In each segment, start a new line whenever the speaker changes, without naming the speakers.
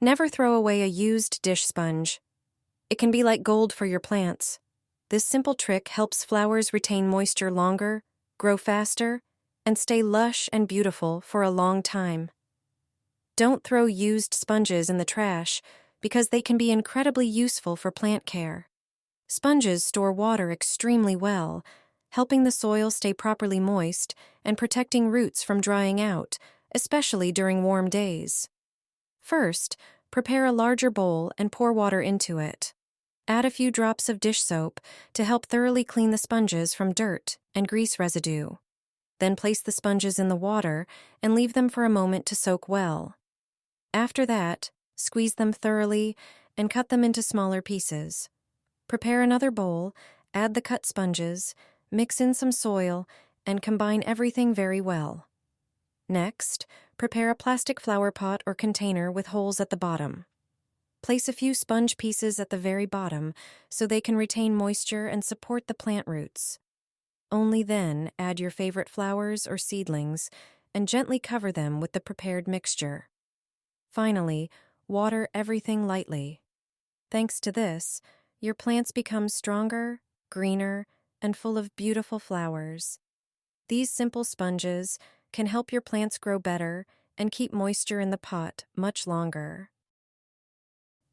Never throw away a used dish sponge. It can be like gold for your plants. This simple trick helps flowers retain moisture longer, grow faster, and stay lush and beautiful for a long time. Don't throw used sponges in the trash because they can be incredibly useful for plant care. Sponges store water extremely well, helping the soil stay properly moist and protecting roots from drying out, especially during warm days. First, prepare a larger bowl and pour water into it. Add a few drops of dish soap to help thoroughly clean the sponges from dirt and grease residue. Then place the sponges in the water and leave them for a moment to soak well. After that, squeeze them thoroughly and cut them into smaller pieces. Prepare another bowl, add the cut sponges, mix in some soil, and combine everything very well. Next, prepare a plastic flower pot or container with holes at the bottom. Place a few sponge pieces at the very bottom so they can retain moisture and support the plant roots. Only then add your favorite flowers or seedlings and gently cover them with the prepared mixture. Finally, water everything lightly. Thanks to this, your plants become stronger, greener, and full of beautiful flowers. These simple sponges can help your plants grow better and keep moisture in the pot much longer.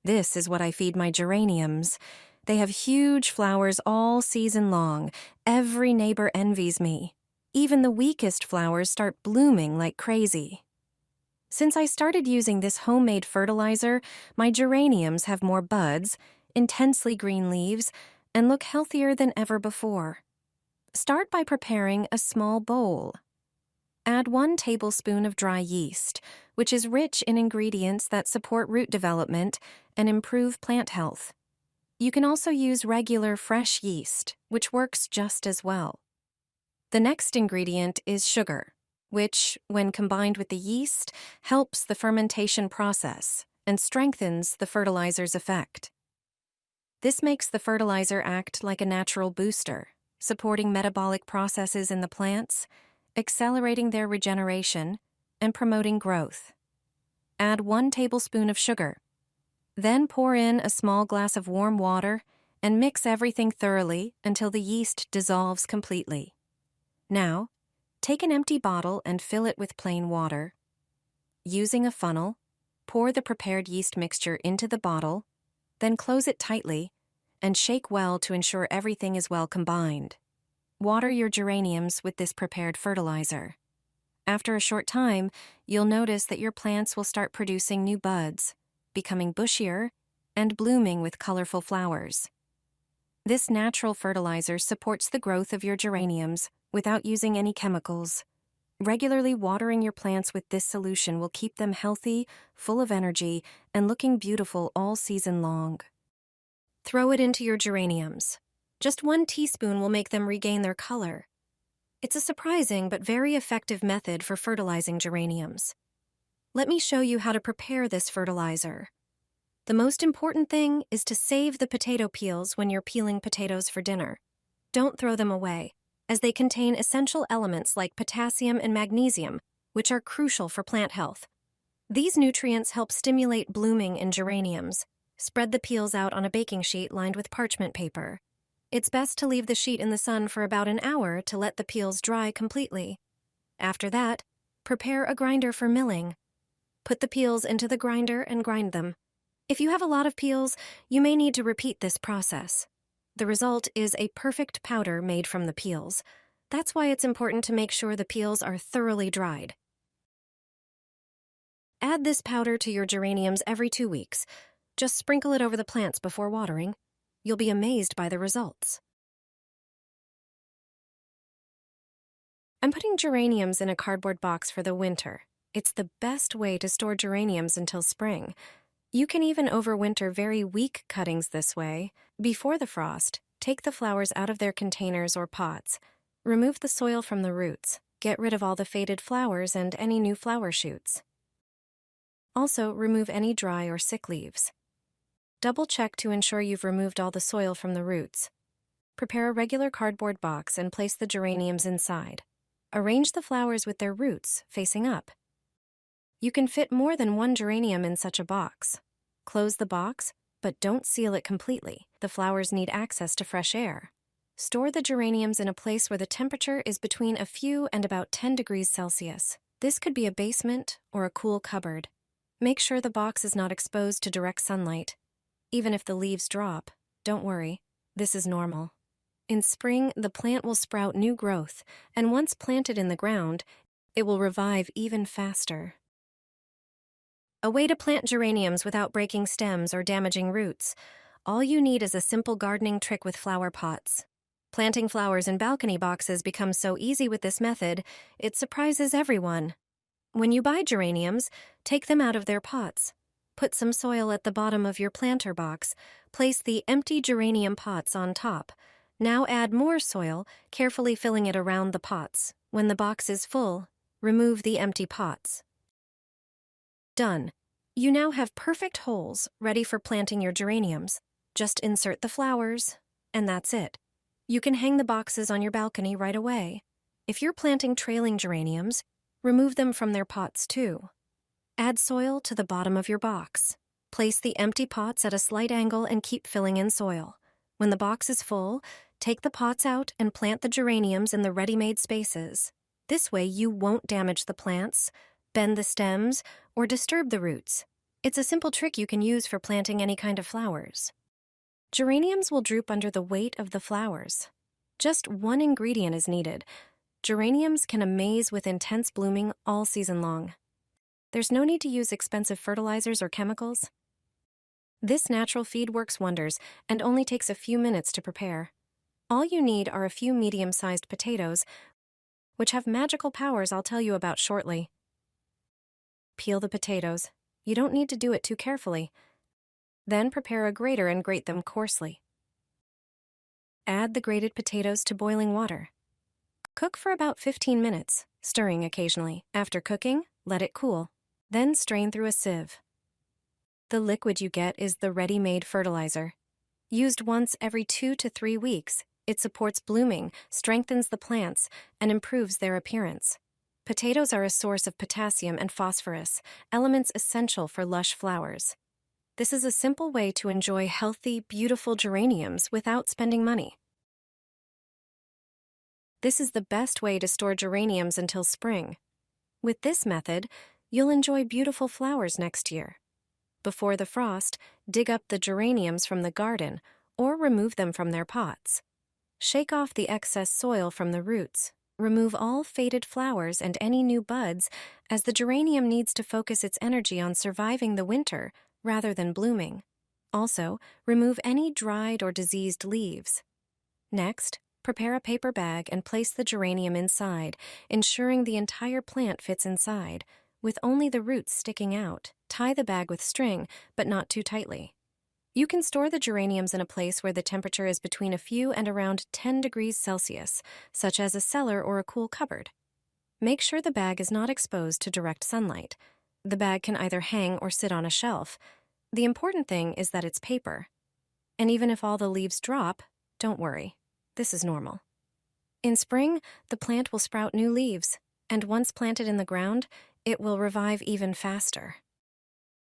This is what I feed my geraniums. They have huge flowers all season long. Every neighbor envies me. Even the weakest flowers start blooming like crazy. Since I started using this homemade fertilizer, my geraniums have more buds, intensely green leaves, and look healthier than ever before. Start by preparing a small bowl. Add 1 tablespoon of dry yeast, which is rich in ingredients that support root development and improve plant health. You can also use regular fresh yeast, which works just as well. The next ingredient is sugar, which, when combined with the yeast, helps the fermentation process and strengthens the fertilizer's effect. This makes the fertilizer act like a natural booster, supporting metabolic processes in the plants, accelerating their regeneration, and promoting growth. Add 1 tablespoon of sugar. Then pour in a small glass of warm water and mix everything thoroughly until the yeast dissolves completely. Now, take an empty bottle and fill it with plain water. Using a funnel, pour the prepared yeast mixture into the bottle, then close it tightly and shake well to ensure everything is well combined. Water your geraniums with this prepared fertilizer. After a short time, you'll notice that your plants will start producing new buds, becoming bushier, and blooming with colorful flowers. This natural fertilizer supports the growth of your geraniums without using any chemicals. Regularly watering your plants with this solution will keep them healthy, full of energy, and looking beautiful all season long. Throw it into your geraniums. Just 1 teaspoon will make them regain their color. It's a surprising but very effective method for fertilizing geraniums. Let me show you how to prepare this fertilizer. The most important thing is to save the potato peels when you're peeling potatoes for dinner. Don't throw them away, as they contain essential elements like potassium and magnesium, which are crucial for plant health. These nutrients help stimulate blooming in geraniums. Spread the peels out on a baking sheet lined with parchment paper. It's best to leave the sheet in the sun for about an hour to let the peels dry completely. After that, prepare a grinder for milling. Put the peels into the grinder and grind them. If you have a lot of peels, you may need to repeat this process. The result is a perfect powder made from the peels. That's why it's important to make sure the peels are thoroughly dried. Add this powder to your geraniums every 2 weeks. Just sprinkle it over the plants before watering. You'll be amazed by the results. I'm putting geraniums in a cardboard box for the winter. It's the best way to store geraniums until spring. You can even overwinter very weak cuttings this way. Before the frost, take the flowers out of their containers or pots. Remove the soil from the roots. Get rid of all the faded flowers and any new flower shoots. Also, remove any dry or sick leaves. Double-check to ensure you've removed all the soil from the roots. Prepare a regular cardboard box and place the geraniums inside. Arrange the flowers with their roots facing up. You can fit more than one geranium in such a box. Close the box, but don't seal it completely. The flowers need access to fresh air. Store the geraniums in a place where the temperature is between a few and about 10 degrees Celsius. This could be a basement or a cool cupboard. Make sure the box is not exposed to direct sunlight. Even if the leaves drop, don't worry, this is normal. In spring, the plant will sprout new growth, and once planted in the ground, it will revive even faster. A way to plant geraniums without breaking stems or damaging roots. All you need is a simple gardening trick with flower pots. Planting flowers in balcony boxes becomes so easy with this method, it surprises everyone. When you buy geraniums, take them out of their pots. Put some soil at the bottom of your planter box. Place the empty geranium pots on top. Now add more soil, carefully filling it around the pots. When the box is full, remove the empty pots. Done. You now have perfect holes ready for planting your geraniums. Just insert the flowers, and that's it. You can hang the boxes on your balcony right away. If you're planting trailing geraniums, remove them from their pots too. Add soil to the bottom of your box. Place the empty pots at a slight angle and keep filling in soil. When the box is full, take the pots out and plant the geraniums in the ready-made spaces. This way you won't damage the plants, bend the stems, or disturb the roots. It's a simple trick you can use for planting any kind of flowers. Geraniums will droop under the weight of the flowers. Just one ingredient is needed. Geraniums can amaze with intense blooming all season long. There's no need to use expensive fertilizers or chemicals. This natural feed works wonders and only takes a few minutes to prepare. All you need are a few medium-sized potatoes, which have magical powers I'll tell you about shortly. Peel the potatoes. You don't need to do it too carefully. Then prepare a grater and grate them coarsely. Add the grated potatoes to boiling water. Cook for about 15 minutes, stirring occasionally. After cooking, let it cool. Then strain through a sieve. The liquid you get is the ready-made fertilizer. Used once every 2 to 3 weeks, it supports blooming, strengthens the plants, and improves their appearance. Potatoes are a source of potassium and phosphorus, elements essential for lush flowers. This is a simple way to enjoy healthy, beautiful geraniums without spending money. This is the best way to store geraniums until spring. With this method, you'll enjoy beautiful flowers next year. Before the frost, dig up the geraniums from the garden or remove them from their pots. Shake off the excess soil from the roots. Remove all faded flowers and any new buds, as the geranium needs to focus its energy on surviving the winter rather than blooming. Also, remove any dried or diseased leaves. Next, prepare a paper bag and place the geranium inside, ensuring the entire plant fits inside, with only the roots sticking out. Tie the bag with string, but not too tightly. You can store the geraniums in a place where the temperature is between a few and around 10 degrees Celsius, such as a cellar or a cool cupboard. Make sure the bag is not exposed to direct sunlight. The bag can either hang or sit on a shelf. The important thing is that it's paper. And even if all the leaves drop, don't worry. This is normal. In spring, the plant will sprout new leaves, and once planted in the ground, it will revive even faster.